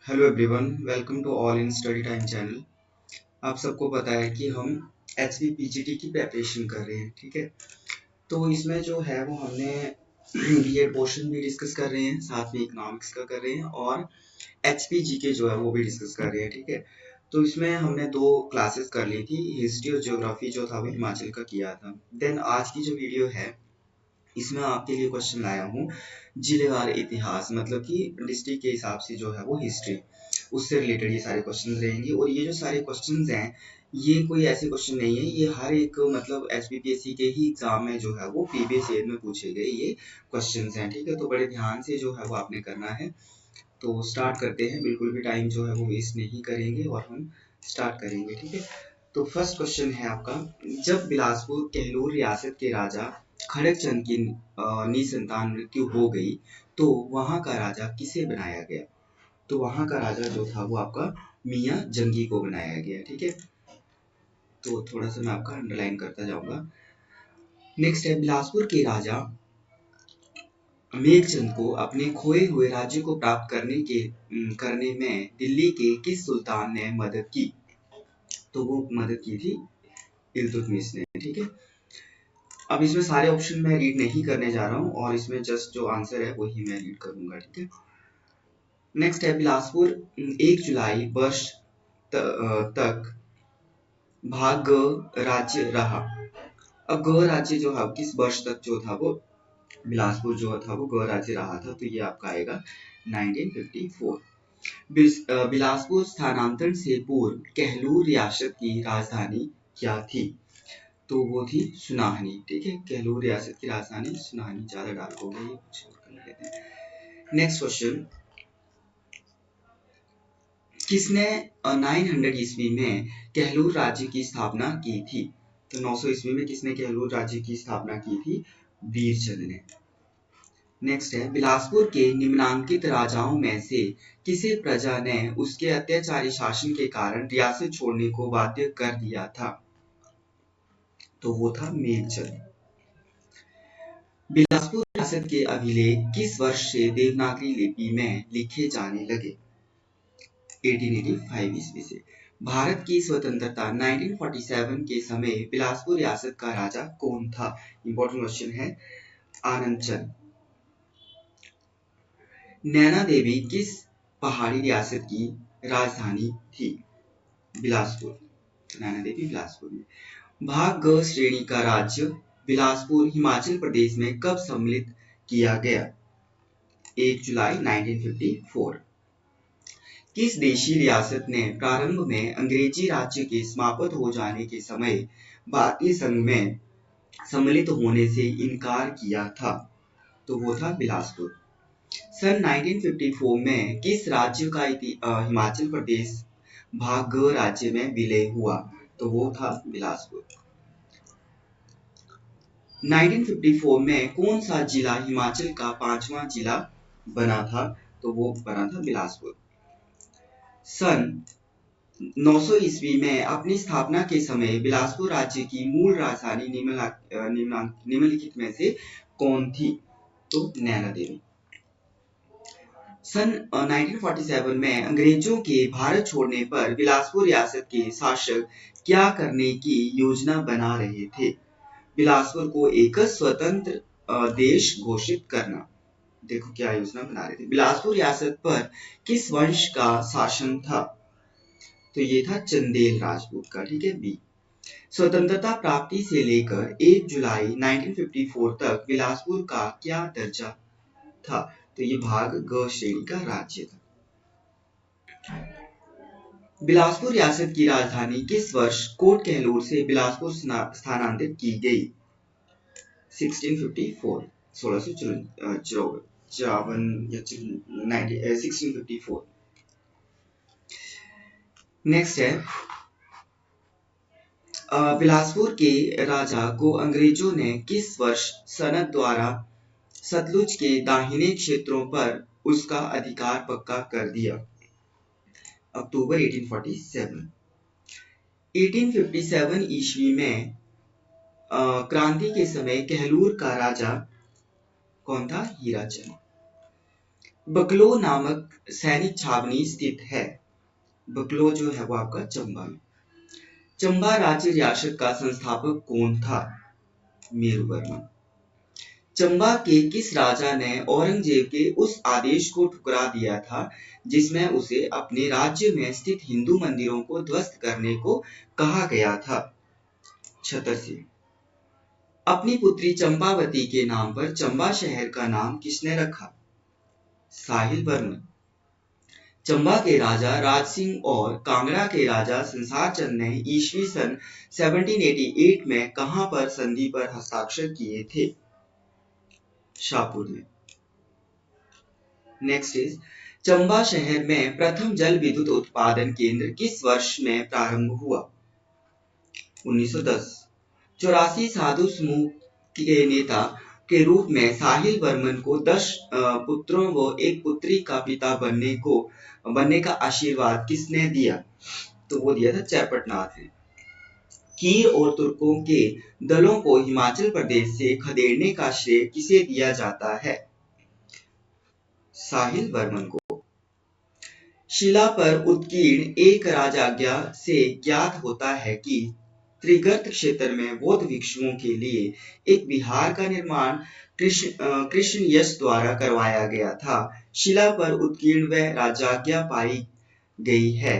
Hello everyone, welcome to All In Study Time channel. आप सबको पता है कि हम एचपी पीजीटी की प्रिपरेशन कर रहे हैं, ठीक है। तो इसमें जो है वो हमने बीएड पोर्शन भी डिस्कस कर रहे हैं, साथ में इकोनॉमिक्स का कर रहे हैं और एचपी जीके जो है वो भी डिस्कस कर रहे हैं, ठीक है। तो इसमें हमने दो क्लासेस कर ली थी, हिस्ट्री और ज्योग्राफी जो था वो हिमाचल का किया था। देन आज की जो वीडियो है इसमें आपके लिए क्वेश्चन लाया हूँ जिलेवार इतिहास, मतलब कि डिस्ट्रिक्ट के हिसाब से जो है वो हिस्ट्री, उससे रिलेटेड ये सारे क्वेश्चन रहेंगे। और ये जो सारे क्वेश्चन हैं ये कोई ऐसे क्वेश्चन नहीं है, ये हर एक मतलब एचपीपीएससी के ही एग्जाम में जो है वो प्रीवियस ईयर में पूछे गए ये क्वेश्चन हैं, ठीक है। तो बड़े ध्यान से जो है वो आपने करना है। तो स्टार्ट करते हैं, बिल्कुल भी टाइम जो है वो वेस्ट नहीं करेंगे और हम स्टार्ट करेंगे, ठीक है। तो फर्स्ट क्वेश्चन है आपका, जब बिलासपुर कहलूर रियासत के राजा खड़क चंद की निसंतान मृत्यु हो गई तो वहां का राजा किसे बनाया गया? तो वहां का राजा जो था वो आपका मियाँ जंगी को बनाया गया, ठीक है। तो थोड़ा सा मैं आपका अंडरलाइन करता जाऊंगा। नेक्स्ट है, बिलासपुर के राजा मेघचंद को अपने खोए हुए राज्य को प्राप्त करने में दिल्ली के किस सुल्तान ने मदद की? तो वो मदद की थी इल्तुतमिश ने, ठीक है। अब इसमें सारे ऑप्शन मैं रीड नहीं करने जा रहा हूँ और इसमें जस्ट जो आंसर है वही मैं रीड करूंगा, ठीक है। नेक्स्ट है, बिलासपुर 1 जुलाई वर्ष तक भाग ग राज्य रहा। अब ग राज्य जो है किस वर्ष तक जो था वो बिलासपुर जो था वो ग राज्य रहा था, तो ये आपका आएगा 1954। बिलासपुर स्थानांतरण से पूर्व कहलूर रियासत की राजधानी क्या थी? तो वो थी सुनाहनी, ठीक है। कहलूर रियासत की राजधानी सुनाहनी, ज्यादा डार्क हो गई, कुछ और कर लेते हैं। नेक्स्ट क्वेश्चन, किसने 900 ईस्वी में कहलूर राज्य की स्थापना की थी? तो 900 ईस्वी में किसने कहलूर राज्य की स्थापना की थी? वीरचंद ने। नेक्स्ट है, बिलासपुर के निम्नांकित राजाओं में से किसे प्रजा ने उसके अत्याचारी शासन के कारण रियासत छोड़ने को बाध्य कर दिया था? तो वो था मेघचंद। बिलासपुर रियासत के अभिलेख किस वर्ष से देवनागरी लिपि में लिखे जाने लगे? 1885 ईस्वी से। भारत की स्वतंत्रता 1947 के समय बिलासपुर रियासत का राजा कौन था? इंपॉर्टेंट क्वेश्चन है। आनंद चंद। नैना देवी किस पहाड़ी रियासत की राजधानी थी? बिलासपुर। नैना देवी बिलासपुर में। भाग ग श्रेणी का राज्य बिलासपुर हिमाचल प्रदेश में कब सम्मिलित किया गया? 1 जुलाई 1954। किस देशी रियासत ने प्रारंभ में अंग्रेजी राज्य के समाप्त हो जाने के समय भारतीय संघ में सम्मिलित होने से इनकार किया था? तो वो था बिलासपुर। सन 1954 में किस राज्य का हिमाचल प्रदेश भाग ग राज्य में विलय हुआ? तो वो था बिलासपुर। 1954 में कौन सा जिला हिमाचल का 5वां जिला बना था? तो वो बना था बिलासपुर। सन 900 ईस्वी में अपनी स्थापना के समय बिलासपुर राज्य की मूल राजधानी निम्नलिखित में से कौन थी? तो नैना देवी। सन 1947 में अंग्रेजों के भारत छोड़ने पर बिलासपुर रियासत के शासक क्या करने की योजना बना रहे थे? बिलासपुर को एक स्वतंत्र देश घोषित करना। देखो क्या योजना बना रहे थे। बिलासपुर रियासत पर किस वंश का शासन था? तो ये था चंदेल राजपूत का, ठीक है, बी। स्वतंत्रता प्राप्ति से लेकर 1 जुलाई 1954 तक बिलासपुर का क्या दर्जा था? तो ये भाग ग श्रेणी का राज्य था। बिलासपुर रियासत की राजधानी किस वर्ष कोट कहलूर से बिलासपुर स्थानांतरित की गई? 1654, 1654। नेक्स्ट है, बिलासपुर के राजा को अंग्रेजों ने किस वर्ष सनद द्वारा सतलुज के दाहिने क्षेत्रों पर उसका अधिकार पक्का कर दिया? अक्टूबर 1847। 1857 ईस्वी में क्रांति के समय कहलूर का राजा कौन था? हीराचंद। बकलो नामक सैनिक छावनी स्थित है। बकलो जो है वो आपका चंबा में। चंबा राज्य रियासत का संस्थापक कौन था? मेरुवर्मन। चंबा के किस राजा ने औरंगजेब के उस आदेश को ठुकरा दिया था जिसमें उसे अपने राज्य में स्थित हिंदू मंदिरों को ध्वस्त करने को कहा गया था? छतर सिंह। अपनी पुत्री चंपावती के नाम पर चंबा शहर का नाम किसने रखा? साहिल वर्मन। चंबा के राजा राज सिंह और कांगड़ा के राजा संसार चंद ने ईस्वी सन 1788 में कहां पर संधि पर हस्ताक्षर किए थे? शाहपुर में। नेक्स्ट इज चंबा शहर में प्रथम जल विद्युत उत्पादन केंद्र किस वर्ष में प्रारंभ हुआ? 1910। 84 साधु समूह के नेता के रूप में साहिल वर्मन को 10 पुत्रों व एक पुत्री का पिता बनने का आशीर्वाद किसने दिया? तो वो दिया था चैपटनाथ ने। कीर और तुर्कों के दलों को हिमाचल प्रदेश से खदेड़ने का श्रेय किसे दिया जाता है? साहिल वर्मन को। शिला पर उत्कीर्ण एक राजाज्ञा से ज्ञात होता है कि त्रिगर्त क्षेत्र में बौद्ध भिक्षुओं के लिए एक विहार का निर्माण कृष्ण यश द्वारा करवाया गया था। शिला पर उत्कीर्ण वह राजाज्ञा पाई गई है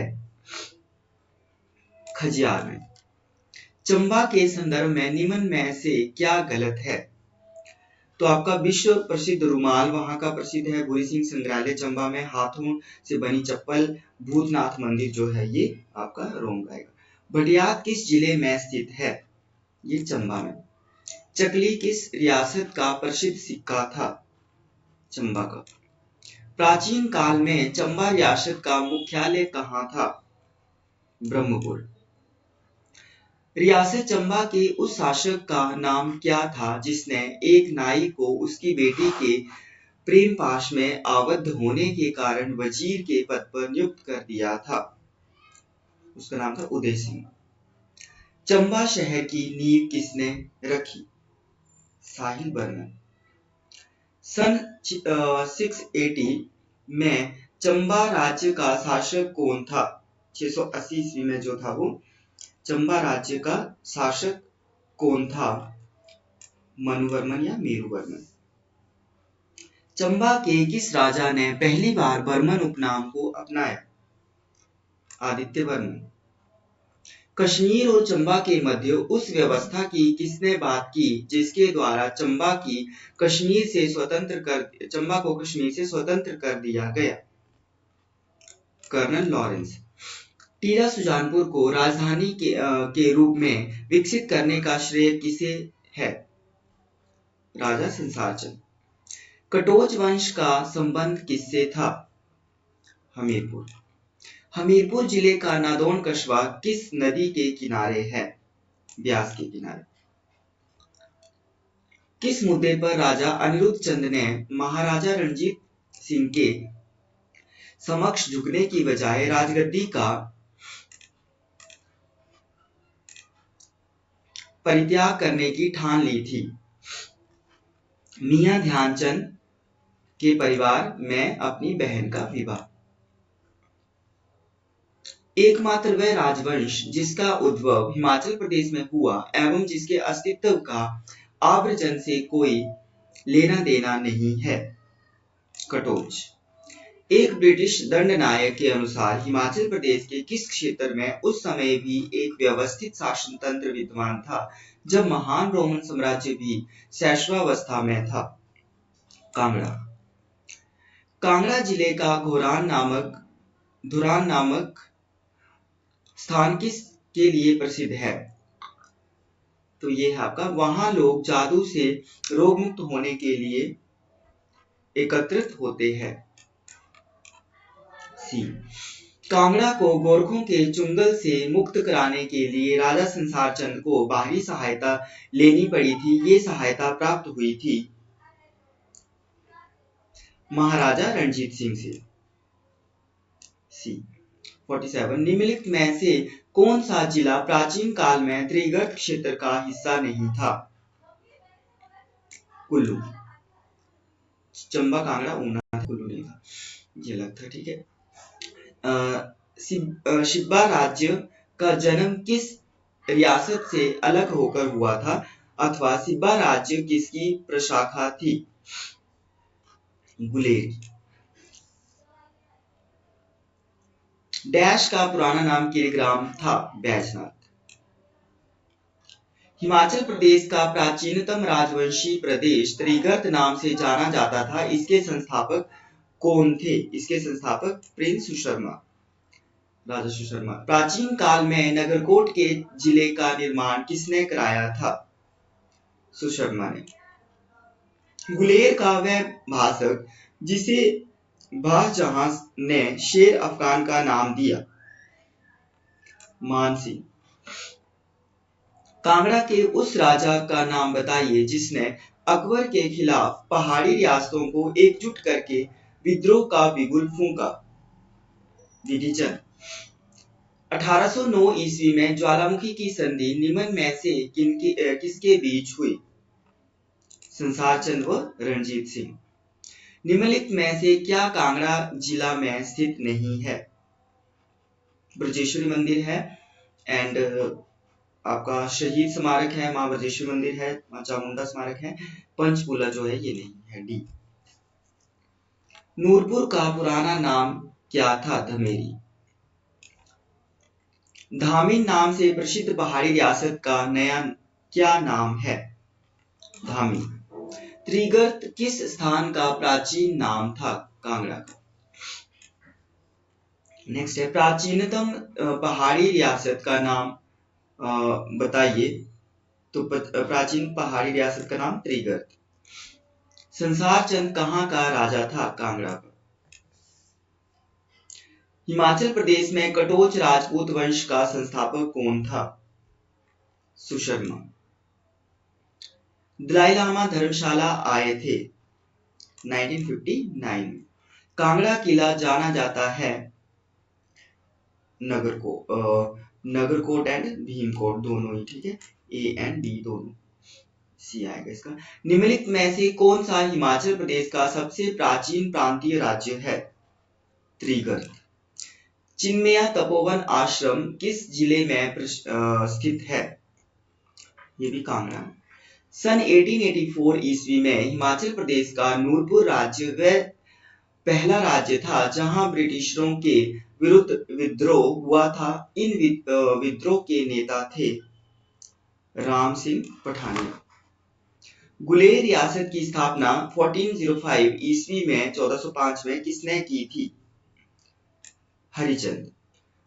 खजियार में। चंबा के संदर्भ में निम्न में से क्या गलत है? तो आपका विश्व प्रसिद्ध रुमाल वहां का प्रसिद्ध है। भूरी सिंह संग्रहालय चंबा में हाथों से बनी चप्पल, भूतनाथ मंदिर जो है ये आपका रोंग आएगा। भटियात किस जिले में स्थित है? ये चंबा में। चकली किस रियासत का प्रसिद्ध सिक्का था? चंबा का। प्राचीन काल में चंबा रियासत का मुख्यालय कहाँ था? ब्रह्मपुर। रियासत चंबा के उस शासक का नाम क्या था जिसने एक नाई को उसकी बेटी के प्रेम पाश में आबद्ध होने के कारण वजीर के पद पर नियुक्त कर दिया था? उसका नाम था उदय सिंह। चंबा शहर की नींव किसने रखी? साहिल वर्मन। सन 680 में चंबा राज्य का शासक कौन था? 680 ईस्वी में जो था वो चंबा राज्य का शासक कौन था? मनुवर्मन या मेरुवर्मन। चंबा के किस राजा ने पहली बार वर्मन उपनाम को अपनाया? आदित्य वर्मन। कश्मीर और चंबा के मध्य उस व्यवस्था की किसने बात की जिसके द्वारा चंबा को कश्मीर से स्वतंत्र कर दिया गया? Colonel Lawrence. टीला सुजानपुर को राजधानी के रूप में विकसित करने का श्रेय किसे है? राजा संसार चंद। कटोच वंश का संबंध किससे था? हमीरपुर। हमीरपुर जिले का नादौन कस्बा किस नदी के किनारे है? ब्यास के किनारे। किस मुद्दे पर राजा अनिरुद्ध चंद ने महाराजा रणजीत सिंह के समक्ष झुकने की बजाय राजगद्दी का परित्याग करने की ठान ली थी? मियां ध्यानचंद के परिवार में अपनी बहन का विवाह। एकमात्र वह राजवंश जिसका उद्भव हिमाचल प्रदेश में हुआ एवं जिसके अस्तित्व का आव्रजन से कोई लेना देना नहीं है? कटोच। एक ब्रिटिश दंडनायक के अनुसार हिमाचल प्रदेश के किस क्षेत्र में उस समय भी एक व्यवस्थित शासन तंत्र विद्यमान था जब महान रोमन साम्राज्य भी शैशवावस्था में था? कांगड़ा। कांगड़ा जिले का धुरान नामक स्थान किस के लिए प्रसिद्ध है? तो ये है आपका, वहां लोग जादू से रोग मुक्त होने के लिए एकत्रित होते हैं। सी। कांगड़ा को गोरखों के चुंगल से मुक्त कराने के लिए राजा संसार चंद को बाहरी सहायता लेनी पड़ी थी। ये सहायता प्राप्त हुई थी महाराजा रणजीत सिंह से। सी। 47 निम्नलिखित में से कौन सा जिला प्राचीन काल में त्रिगर्त क्षेत्र का हिस्सा नहीं था? कुल्लू। चंबा, कांगड़ा, ऊना, कुल्लू नहीं था। ये अलग था, ठीक है। शिब्बा राज्य का जन्म किस रियासत से अलग होकर हुआ था, अथवा शिब्बा राज्य किसकी प्रशाखा थी? गुलेरी। डैश का पुराना नाम किलग्राम था, बैजनाथ। हिमाचल प्रदेश का प्राचीनतम राजवंशी प्रदेश त्रिगर्त नाम से जाना जाता था। इसके संस्थापक कौन थे? इसके संस्थापक प्रिंस सुशर्मा, राजा सुशर्मा। प्राचीन काल में नगरकोट के जिले का निर्माण किसने कराया था? सुशर्मा ने। गुलेर का वह भाषक जिसे बादशाह ने शेर अफगान का नाम दिया, मान सिंह। कांगड़ा के उस राजा का नाम बताइए जिसने अकबर के खिलाफ पहाड़ी रियासतों को एकजुट करके विद्रोह का बिगुल फूंका, बिधि चंद। 1809 ईस्वी में ज्वालामुखी की संधि निम्न में से किसके बीच हुई? संसार चंद व रणजीत सिंह। निम्नलिखित में से क्या कांगड़ा जिला में स्थित नहीं है? ब्रजेश्वरी मंदिर है, एंड आपका शहीद स्मारक है, मां ब्रजेश्वरी मंदिर है, मां चामुंडा स्मारक है, पंचकूला जो है ये नहीं है, डी। नूरपुर का पुराना नाम क्या था? धमेरी। धामिन नाम से प्रसिद्ध पहाड़ी रियासत का नया क्या नाम है? धामी। त्रिगर्त किस स्थान का प्राचीन नाम था? कांगड़ा का। नेक्स्ट है, प्राचीनतम पहाड़ी रियासत का नाम बताइए। तो प्राचीन पहाड़ी रियासत का नाम त्रिगर्त। संसार चंद कहाँ का राजा था? कांगड़ा का। हिमाचल प्रदेश में कटोच राजपूत वंश का संस्थापक कौन था? सुशर्मा। दलाई लामा धर्मशाला आए थे 1959 में। कांगड़ा किला जाना जाता है नगरकोट एंड भीमकोट, दोनों ही, ठीक है, ए एंड डी दोनों, सी आएगा इसका। निम्नलिखित में से कौन सा हिमाचल प्रदेश का सबसे प्राचीन प्रांतीय राज्य है? त्रिगर्त। चिन्मया तपोवन आश्रम किस जिले में स्थित है? ये भी कांगड़ा में। सन 1884 ईस्वी में हिमाचल प्रदेश का नूरपुर राज्य वह पहला राज्य था जहां ब्रिटिशरों के विरुद्ध विद्रोह हुआ था। इन विद्रोह के नेता थे राम सिंह पठानिया। गुलेर रियासत की स्थापना 1405 ईस्वी में 1405 में किसने की थी? हरिचंद।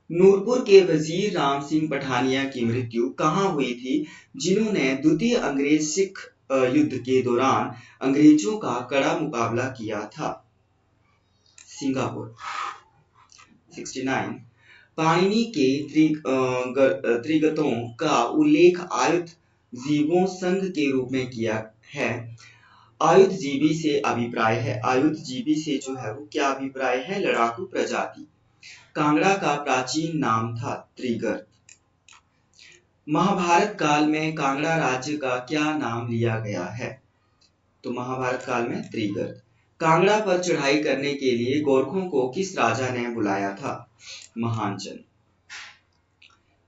नूरपुर के वजीर राम सिंह पठानिया की मृत्यु कहाँ हुई थी, जिन्होंने द्वितीय अंग्रेज सिख युद्ध के दौरान अंग्रेजों का कड़ा मुकाबला किया था? सिंगापुर। 69 पाणिनि के त्रिगतों का उल्लेख आयुध जीवों संघ के रूप में किया है। आयुध जीवी से अभिप्राय है, आयुध जीवी से जो है वो क्या अभिप्राय है? लड़ाकू प्रजाति। कांगड़ा का प्राचीन नाम था त्रिगर्त। महाभारत काल में कांगड़ा राज्य का क्या नाम लिया गया है? तो महाभारत काल में त्रिगर्त। कांगड़ा पर चढ़ाई करने के लिए गोरखों को किस राजा ने बुलाया था? महानचंद।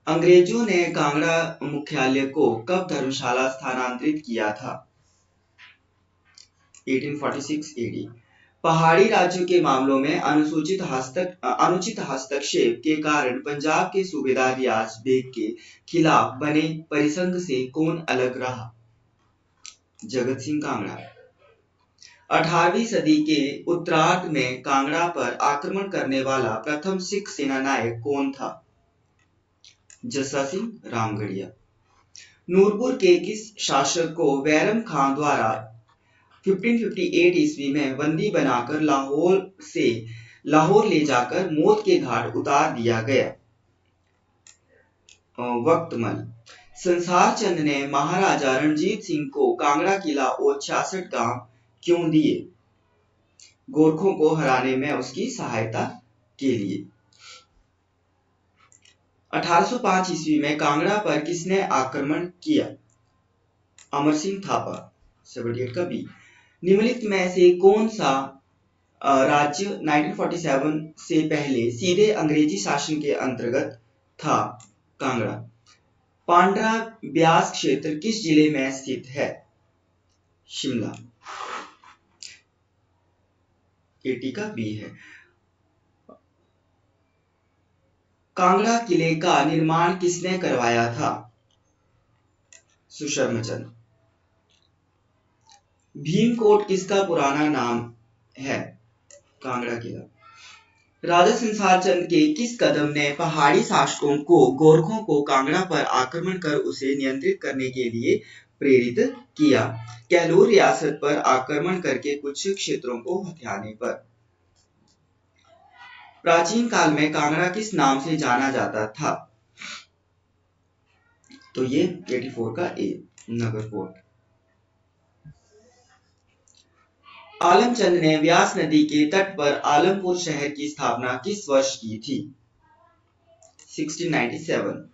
अंग्रेजों ने कांगड़ा मुख्यालय को कब धर्मशाला स्थानांतरित किया था? 1846 एडी। पहाड़ी राज्यों के मामलों में अनुचित हस्तक्षेप के कारण पंजाब के सूबेदार रियाज बेग के खिलाफ बने परिसंघ से कौन अलग रहा? जगत सिंह कांगड़ा। 18वीं सदी के उत्तरार्ध में कांगड़ा पर आक्रमण करने वाला प्रथम सिख सेनानायक कौन था? जस्सा सिंह रामगढ़िया। नूरपुर के किस शासक को बैरम खान द्वारा 1558 ईस्वी में बंदी बनाकर लाहौर ले जाकर मौत के घाट उतार दिया गया? वक्तमल। संसार चंद ने महाराजा रणजीत सिंह को कांगड़ा किला और 66 गांव क्यों दिए? गोरखों को हराने में उसकी सहायता के लिए। 1805 ईस्वी में कांगड़ा पर किसने आक्रमण किया? अमर सिंह थापा, 78 का बी। निम्नलिखित में से कौन सा राज्य 1947 से पहले सीधे अंग्रेजी शासन के अंतर्गत था। कांगड़ा। पांड्रा ब्यास क्षेत्र किस जिले में स्थित है? शिमला। 80 का बी है। कांगड़ा किले का निर्माण किसने करवाया था? सुशर्मचंद। भीमकोट किसका पुराना नाम है? कांगड़ा किला। राजा संसार चंद के किस कदम ने पहाड़ी शासकों को गोरखों को कांगड़ा पर आक्रमण कर उसे नियंत्रित करने के लिए प्रेरित किया? कैलूर रियासत पर आक्रमण करके कुछ क्षेत्रों को हथियाने पर। प्राचीन काल में कांगड़ा किस नाम से जाना जाता था? तो ये 84 का ए, नगर फोर्ट। आलमचंद ने व्यास नदी के तट पर आलमपुर शहर की स्थापना किस वर्ष की थी? 1697।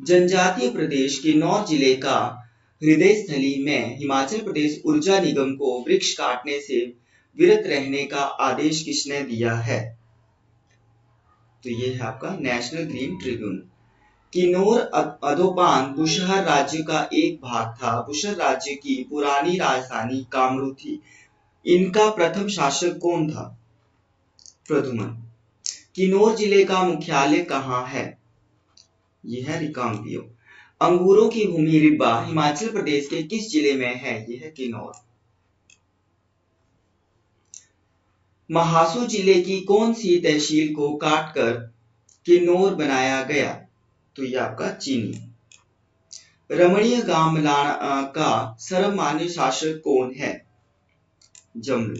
जनजातीय प्रदेश किन्नौर जिले का हृदय स्थली में हिमाचल प्रदेश ऊर्जा निगम को वृक्ष काटने से विरत रहने का आदेश किसने दिया है? तो ये है आपका नेशनल ग्रीन ट्रिब्यूनल। किन्नौर अधोपान बुशहर राज्य का एक भाग था। बुशहर राज्य की पुरानी राजधानी कामरू थी। इनका प्रथम शासक कौन था? प्रद्युमन। किन्नौर जिले का मुख्यालय कहाँ है? यह है रिकांगपिओ। अंगूरों की भूमि रिब्बा हिमाचल प्रदेश के किस जिले में है? यह है किन्नौर। महासू जिले की कौन सी तहसील को काटकर किन्नौर बनाया गया? तो यह आपका चीनी। रमणीय गांव मलाना का सर्वमान्य शासक कौन है? जमरू।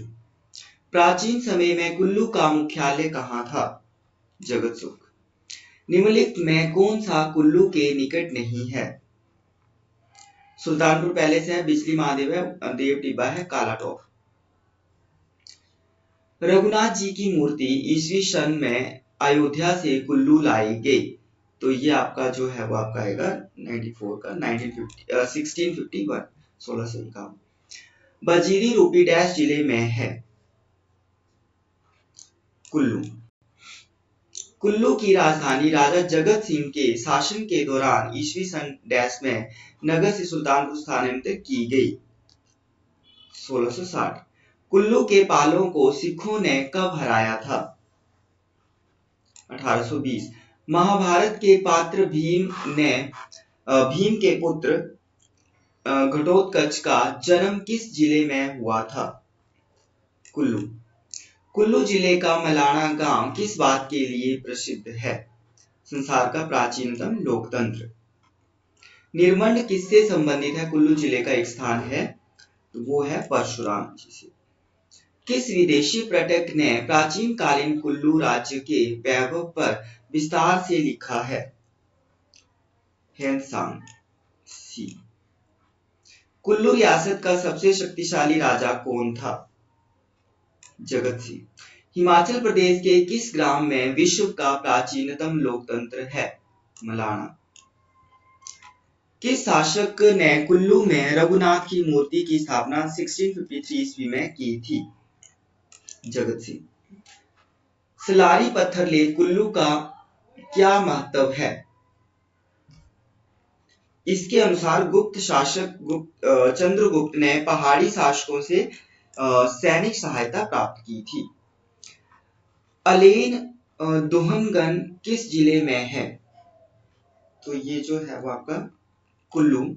प्राचीन समय में कुल्लू का मुख्यालय कहाँ था? जगतसुख। निम्नलिखित में कौन सा कुल्लू के निकट नहीं है? सुल्तानपुर पैलेस है, बिजली महादेव है, देव टिब्बा है, काला टॉप। रघुनाथ जी की मूर्ति ईस्वी सन में अयोध्या से कुल्लू लाई गई। तो ये आपका जो है वो आपका आएगा 94 का 1651 1651। बजीरी रूपी डैश जिले में है? कुल्लू। कुल्लू की राजधानी राजा जगत सिंह के शासन के दौरान ईस्वी सन डैश में नगर से सुल्तानपुर स्थानांतरित की गई 1660। कुल्लू के पालों को सिखों ने कब हराया था? 1820। महाभारत के पात्र भीम के पुत्र घटोत्कच का जन्म किस जिले में हुआ था? कुल्लू। कुल्लू जिले का मलाना गांव किस बात के लिए प्रसिद्ध है? संसार का प्राचीनतम लोकतंत्र। निर्मंड किससे संबंधित है? कुल्लू जिले का एक स्थान है, तो वो है परशुराम जी से। किस विदेशी पर्यटक ने प्राचीन कालीन कुल्लू राज्य के वैभव पर विस्तार से लिखा है? हेनसांग सी। कुल्लू रियासत का सबसे शक्तिशाली राजा कौन था? जगत सिंह। हिमाचल प्रदेश के किस ग्राम में विश्व का प्राचीनतम लोकतंत्र है? मलाना। किस शासक ने कुल्लू में रघुनाथ की मूर्ति की स्थापना 1653 ईस्वी में की थी? जगत सिंह। सलारी पत्थर लेख कुल्लू का क्या महत्व है? इसके अनुसार गुप्त शासक चंद्रगुप्त ने पहाड़ी शासकों से सैनिक सहायता प्राप्त की थी। अलेन दोहनगन किस जिले में है? तो ये जो है वो आपका कुल्लू।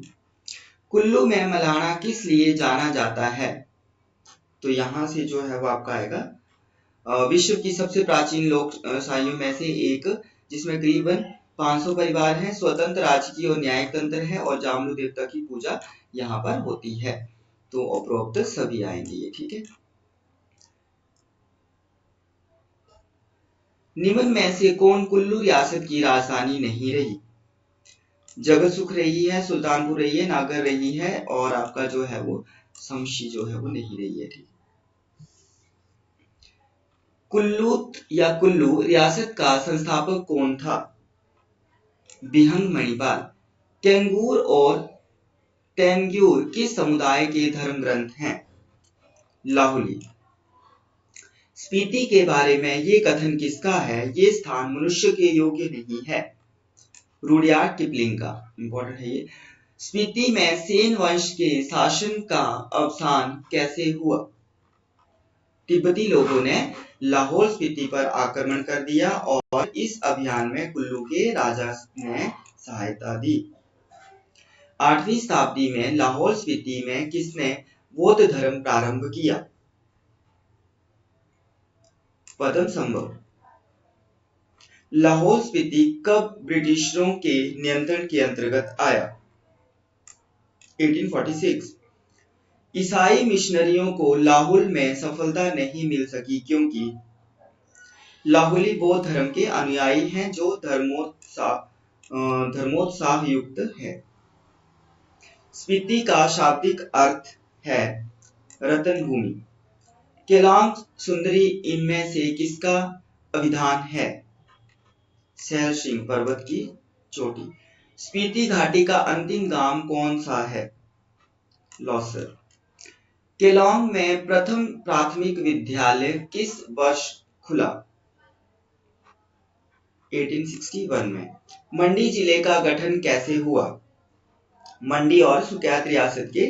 कुल्लू में मलाना किस लिए जाना जाता है? तो यहां से जो है वो आपका आएगा विश्व की सबसे प्राचीन लोकशाहियों में से एक, जिसमें करीबन 500 परिवार हैं, स्वतंत्र राजकीय और न्यायिक तंत्र है और जामलू देवता की पूजा यहाँ पर होती है। तो उपरोक्त सभी आएंगे ये, ठीक है। निम्न में से कौन कुल्लू रियासत की राजधानी नहीं रही? जगतसुख रही है, सुल्तानपुर रही है, नागर रही है और आपका जो है वो शमशी जो है वो नहीं रही है, ठीक। कुल्लूत या कुल्लू रियासत का संस्थापक कौन था? बिहंग मणिपाल। कैंगूर और टेंग्यूर किस समुदाय के धर्म ग्रंथ हैं? लाहुली। स्पीति के बारे में ये कथन किसका है? ये स्थान मनुष्य के योग्य नहीं है। रुडयार्ड किपलिंग का। इंपॉर्टेंट है ये। स्पीति में सेन वंश के शासन का अवसान कैसे हुआ? तिब्बती लोगों ने लाहौल स्पीति पर आक्रमण कर दिया और इस अभियान में कुल्लू के राजा ने सहायता दी। 8वीं शताब्दी में लाहौल स्पीति में किसने बौद्ध धर्म प्रारंभ किया? पद्मसंभव। लाहौल स्पीति कब ब्रिटिशरों के नियंत्रण के अंतर्गत आया? 1846। ईसाई मिशनरियों को लाहौल में सफलता नहीं मिल सकी क्योंकि लाहौली बौद्ध धर्म के अनुयायी हैं जो धर्मोत्साह युक्त है। स्पीति का शाब्दिक अर्थ है रतन भूमि। केलांग सुंदरी इनमें से किसका अभिधान है? सहल सिंह, पर्वत की चोटी। स्पीति घाटी का अंतिम गांव कौन सा है? लौसर। केलांग में प्रथम प्राथमिक विद्यालय किस वर्ष खुला? 1861 में। मंडी जिले का गठन कैसे हुआ? मंडी और सुकैत रियासत के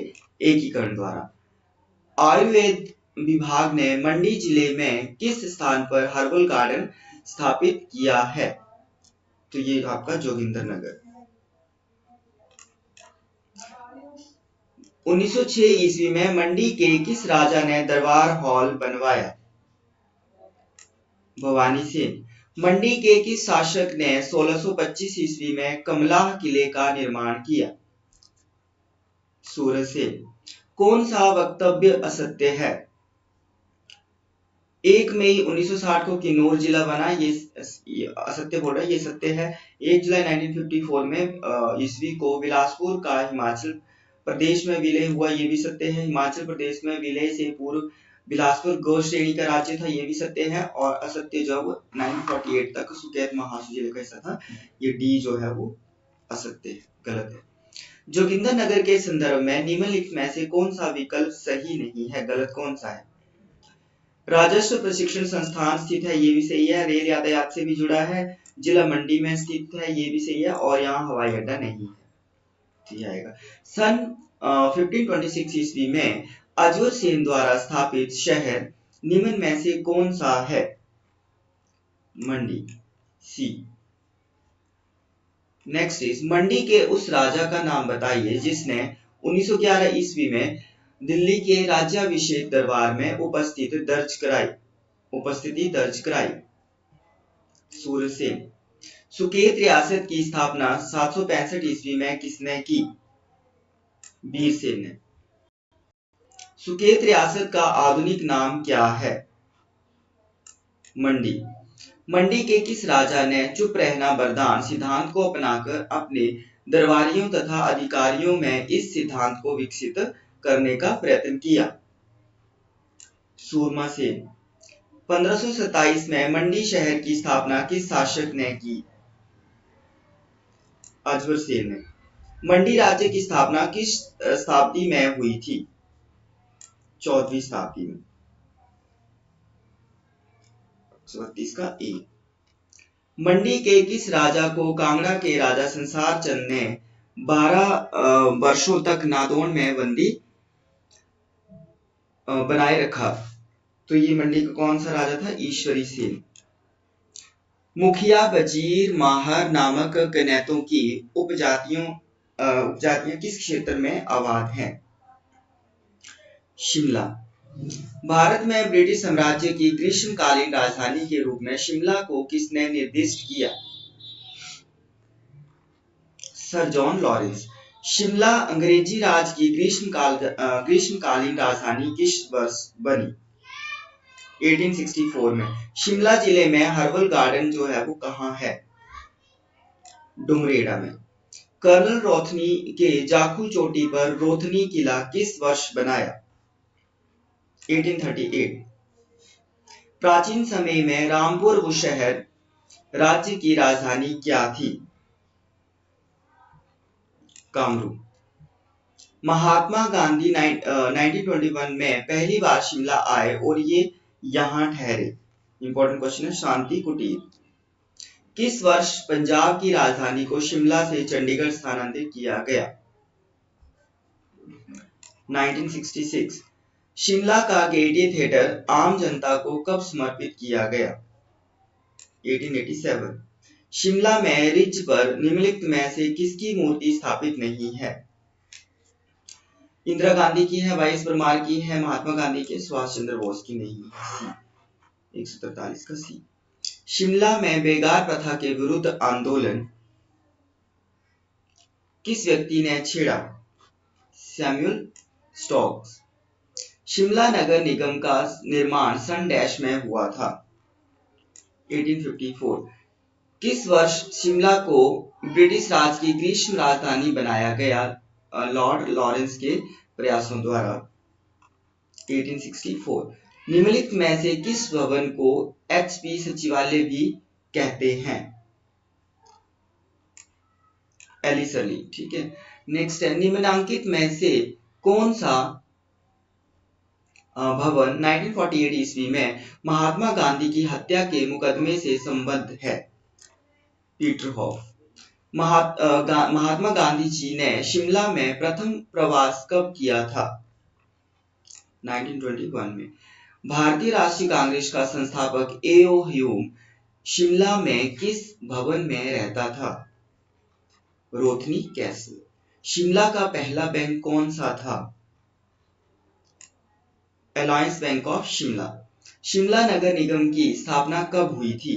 एकीकरण द्वारा। आयुर्वेद विभाग ने मंडी जिले में किस स्थान पर हर्बल गार्डन स्थापित किया है? तो ये आपका जोगिंदर नगर। 1906 ईस्वी में मंडी के किस राजा ने दरबार हॉल बनवाया? भवानी सेन। मंडी के किस शासक ने 1625 ईस्वी में कमलाह किले का निर्माण किया? सूरसेन। कौन सा वक्तव्य असत्य है? 1 मई 1960 को किन्नौर जिला बना, ये असत्य बोल रहा है, ये सत्य है। 1 जुलाई 1954 में ईस्वी को बिलासपुर का हिमाचल प्रदेश में विलय हुआ, ये भी सत्य है। हिमाचल प्रदेश में विलय से पूर्व बिलासपुर गौर श्रेणी का राज्य था, ये भी सत्य है। और असत्य जब 1948 तक सुकैत महासू जिले का हिस्सा था, ये डी जो है वो असत्य है, गलत है। जोगिंदर नगर के संदर्भ में निम्नलिखित में से कौन सा विकल्प सही नहीं है? गलत कौन सा है? राजस्व प्रशिक्षण संस्थान स्थित है, ये भी सही है। रेल यातायात से भी जुड़ा है, जिला मंडी में स्थित है, ये भी सही है। और यहाँ हवाई अड्डा नहीं है, ठीक आएगा। सन 1526 ईस्वी में अजवर सेन द्वारा स्थापित शहर निम्न में से कौन सा है? मंडी, सी। नेक्स्ट इज मंडी के उस राजा का नाम बताइए जिसने 1911 ईस्वी में दिल्ली के राज्याभिषेक दरबार में उपस्थिति दर्ज कराई। सूरसेन। सुकेत रियासत की स्थापना 765 ईस्वी में किसने की? वीरसेन ने। सुकेत रियासत का आधुनिक नाम क्या है? मंडी। मंडी के किस राजा ने चुप रहना वरदान सिद्धांत को अपनाकर अपने दरबारियों तथा अधिकारियों में इस सिद्धांत को विकसित करने का प्रयत्न किया? सूरमा सेन। 1527 में मंडी शहर की स्थापना किस शासक ने की? अजवर सेन ने। मंडी राज्य की स्थापना किस शताब्दी में हुई थी? 14वीं शताब्दी में। 132 का ए। मंडी के किस राजा को कांगड़ा के राजा संसार चंद ने 12 वर्षों तक नादौन में बंदी बनाए रखा? तो ये मंडी का कौन सा राजा था? ईश्वरी सेन। मुखिया, वजीर, माहर नामक गणैतों की उपजातियां किस क्षेत्र में आबाद हैं? शिमला। भारत में ब्रिटिश साम्राज्य की ग्रीष्मकालीन राजधानी के रूप में शिमला को किसने निर्दिष्ट किया? Sir John Lawrence. शिमला अंग्रेजी राज की ग्रीष्मकालीन राजधानी किस वर्ष बनी? 1864 में। शिमला जिले में हर्बल गार्डन जो है वो कहाँ है? डुमरेड़ा में। कर्नल रोथनी के जाखू चोटी पर रोथनी किला किस वर्ष बनाया? 1838। प्राचीन समय में रामपुर वो शहर राज्य की राजधानी क्या थी? कामरूप। महात्मा गांधी 1921 में पहली बार शिमला आए और ये यहाँ ठहरे। इंपॉर्टेंट क्वेश्चन है। शांति कुटीर। किस वर्ष पंजाब की राजधानी को शिमला से चंडीगढ़ स्थानांतरित किया गया? 1966। शिमला का गेयटी थिएटर आम जनता को कब समर्पित किया गया? 1887। शिमला में रिज पर निम्नलिखित में से किसकी मूर्ति स्थापित नहीं है? इंदिरा गांधी की है, वाइस परमार की है, महात्मा गांधी की, सुभाष चंद्र बोस की नहीं है। 143 का सी। शिमला में बेगार प्रथा के विरुद्ध आंदोलन किस व्यक्ति ने छेड़ा? Samuel Stokes. शिमला नगर निगम का निर्माण सन डैश में हुआ था? 1854। किस वर्ष शिमला को ब्रिटिश राज की ग्रीष्म राजधानी बनाया गया लॉर्ड लॉरेंस के प्रयासों द्वारा? 1864। निम्नलिखित में से किस भवन को एचपी सचिवालय भी कहते हैं? एलिसली। ठीक है। नेक्स्ट है, निम्नांकित में से कौन सा भवन 1948 ईस्वी में महात्मा गांधी की हत्या के मुकदमे से संबद्ध है? पीटरहॉफ। महात्मा गांधी जी ने शिमला में प्रथम प्रवास कब किया था? 1921 में। भारतीय राष्ट्रीय कांग्रेस का संस्थापक एओ ह्यूम शिमला में किस भवन में रहता था? रोथनी कैसल। शिमला का पहला बैंक कौन सा था? Alliance bank of Shimla. Shimla नगर निगम की स्थापना कब हुई थी?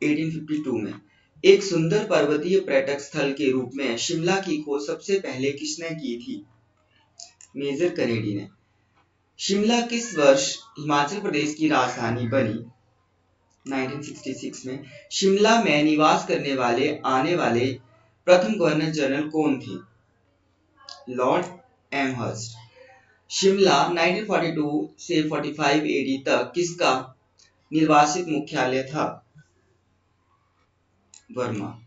1852 में। एक सुंदर पर्वतीय पर्यटक स्थल के रूप में शिमला की खोज सबसे पहले किसने की थी? मेजर कैनेडी ने। शिमला किस वर्ष हिमाचल प्रदेश की राजधानी बनी? 1966 में। शिमला में निवास करने वाले आने वाले प्रथम गवर्नर जनरल कौन थे? Lord Amherst. शिमला 1942 से 45 एडी तक किसका निर्वासित मुख्यालय था? वर्मा।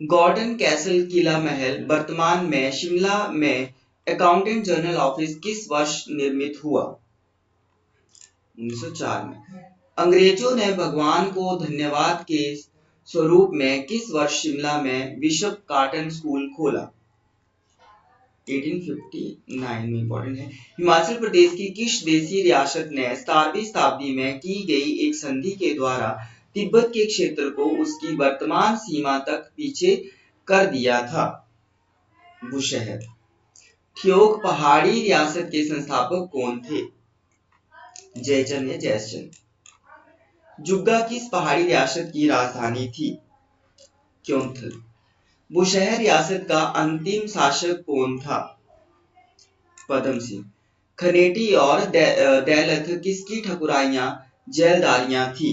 गॉर्डन कैसल किला महल वर्तमान में शिमला में अकाउंटेंट जनरल ऑफिस किस वर्ष निर्मित हुआ? 1904 में। अंग्रेजों ने भगवान को धन्यवाद के स्वरूप में किस वर्ष शिमला में बिशप कॉटन स्कूल खोला? 1859 में। इंपॉर्टेंट है। हिमाचल प्रदेश की किस देशी रियासत ने 17वीं शताब्दी में की गई एक संधि के द्वारा तिब्बत के क्षेत्र को उसकी वर्तमान सीमा तक पीछे कर दिया था? बुशहर। ठियोग पहाड़ी रियासत के संस्थापक कौन थे? जयचंद या जयचंद। जुग्गा किस पहाड़ी रियासत की राजधानी थी? क्योंथल। बुशहर रियासत का अंतिम शासक कौन था? पदम सिंह। खनेटी और दैलथ किसकी ठकुराइयां जेलदारियां थी?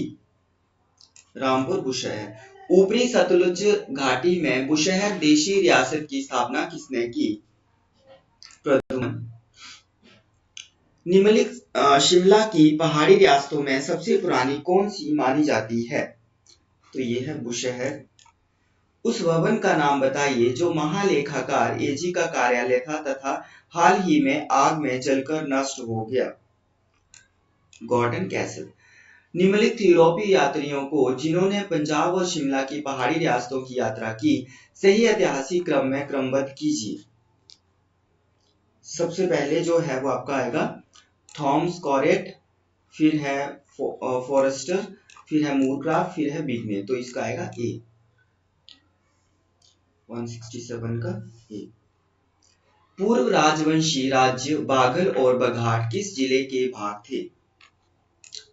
रामपुर बुशहर। ऊपरी सतलुज घाटी में बुशहर देशी रियासत की स्थापना किसने की? प्रद्युम्न। निम्नलिखित शिमला की पहाड़ी रियासतों में सबसे पुरानी कौन सी मानी जाती है? तो ये है बुशहर। उस भवन का नाम बताइए जो महालेखाकार एजी का कार्यालय था तथा हाल ही में आग में जलकर नष्ट हो गया। Gordon Castle. निम्नलिखित यूरोपीय यात्रियों को जिन्होंने पंजाब और शिमला की पहाड़ी रियासतों की यात्रा की सही ऐतिहासिक क्रम में क्रमबद्ध कीजिए। सबसे पहले जो है वो आपका आएगा थॉमस कॉरेट, फिर है फॉरेस्टर, फिर है मूरक्राफ्ट, फिर है बिगमे। तो इसका आएगा ए। 167 का ए। पूर्व राजवंशी राज्य बाघल और बघाट किस जिले के भाग थे?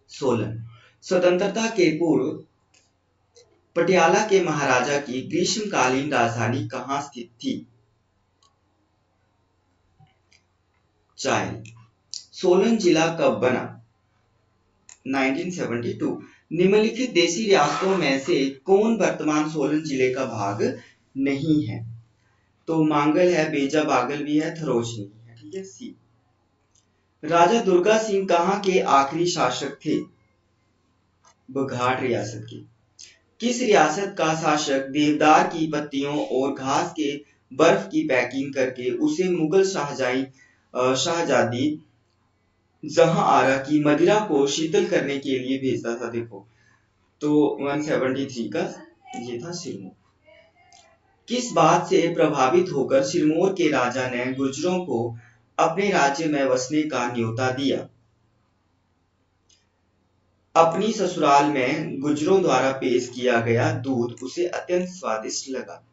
सोलन। स्वतंत्रता के पूर्व पटियाला के महाराजा की ग्रीष्मकालीन राजधानी कहाँ स्थित थी? चायल। सोलन जिला कब बना? 1972। निम्नलिखित देशी रियासतों में से कौन वर्तमान सोलन जिले का भाग नहीं है? तो मांगल है, बेजा बागल भी है, थरोच नहीं है। ठीक है। सी। राजा दुर्गा सिंह कहाँ के आखिरी शासक थे? बघाट रियासत के। किस रियासत का शासक देवदार की पत्तियों और घास के बर्फ की पैकिंग करके उसे मुगल शाहजहां शाहजादी जहां आरा की मदिरा को शीतल करने के लिए भेजता था। देखो तो 173 का ये था सिरमौर। किस बात से प्रभावित होकर सिरमौर के राजा ने गुर्जरों को अपने राज्य में बसने का न्योता दिया? अपनी ससुराल में गुर्जरों द्वारा पेश किया गया दूध उसे अत्यंत स्वादिष्ट लगा।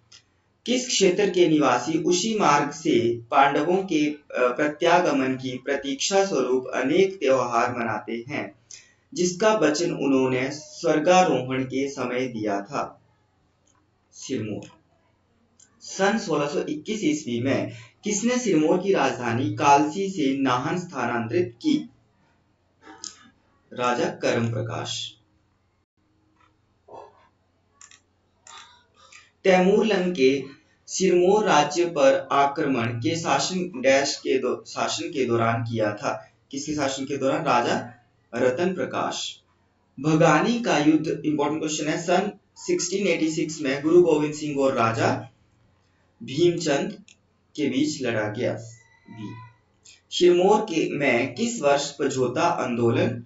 किस क्षेत्र के निवासी उसी मार्ग से पांडवों के प्रत्यागमन की प्रतीक्षा स्वरूप अनेक त्योहार मनाते हैं, जिसका वचन उन्होंने स्वर्गारोहण के समय दिया था? सिरमौर। सन 1621 ईस्वी में किसने सिरमौर की राजधानी कालसी से नाहन स्थानांतरित की? राजा कर्म प्रकाश। तैमूर लंग के सिरमौर राज्य पर आक्रमण के शासन के दौरान किया था? किसके शासन के दौरान? राजा रतन प्रकाश। भगानी का युद्ध, इंपॉर्टेंट क्वेश्चन है, सन 1686 में गुरु गोविंद सिंह और राजा भीमचंद के बीच लड़ा गया। सिरमौर में किस वर्ष पझौता आंदोलन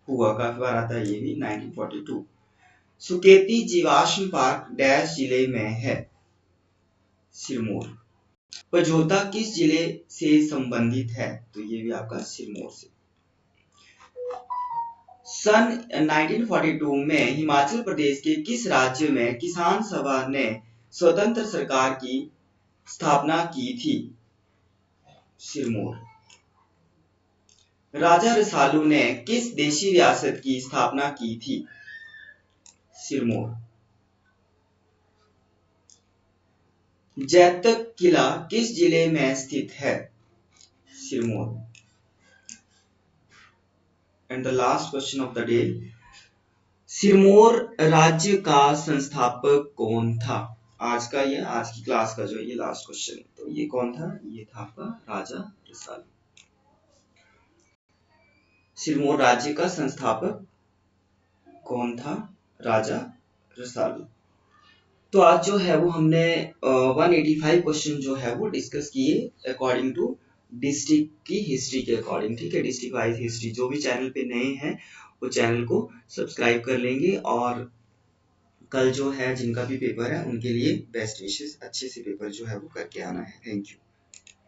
हुआ? काफी बार आता है ये भी, 1942। सुकेती जीवाश्म पार्क डैश जिले में है? सिरमौर। पझौता किस जिले से संबंधित है? तो ये भी आपका सिरमौर से। सन 1942 में हिमाचल प्रदेश के किस राज्य में किसान सभा ने स्वतंत्र सरकार की स्थापना की थी? सिरमौर। राजा रसालू ने किस देशी रियासत की स्थापना की थी? सिरमौर। जैतक किला किस जिले में स्थित है? Sirmaur. And the last question of the day, Sirmaur राज्य का संस्थापक कौन था? आज की क्लास का जो ये लास्ट क्वेश्चन, तो ये कौन था? ये था आपका राजा रसालू। सिरमौर राज्य का संस्थापक कौन था? राजा रसालू। तो आज जो है वो हमने 185 क्वेश्चन जो है वो डिस्कस किए अकॉर्डिंग टू डिस्ट्रिक्ट की हिस्ट्री के अकॉर्डिंग, ठीक है, डिस्ट्रिक्ट वाइज हिस्ट्री। जो भी चैनल पे नए हैं वो चैनल को सब्सक्राइब कर लेंगे, और कल जो है जिनका भी पेपर है उनके लिए बेस्ट विशेस, अच्छे से पेपर जो है वो करके आना है। Thank you.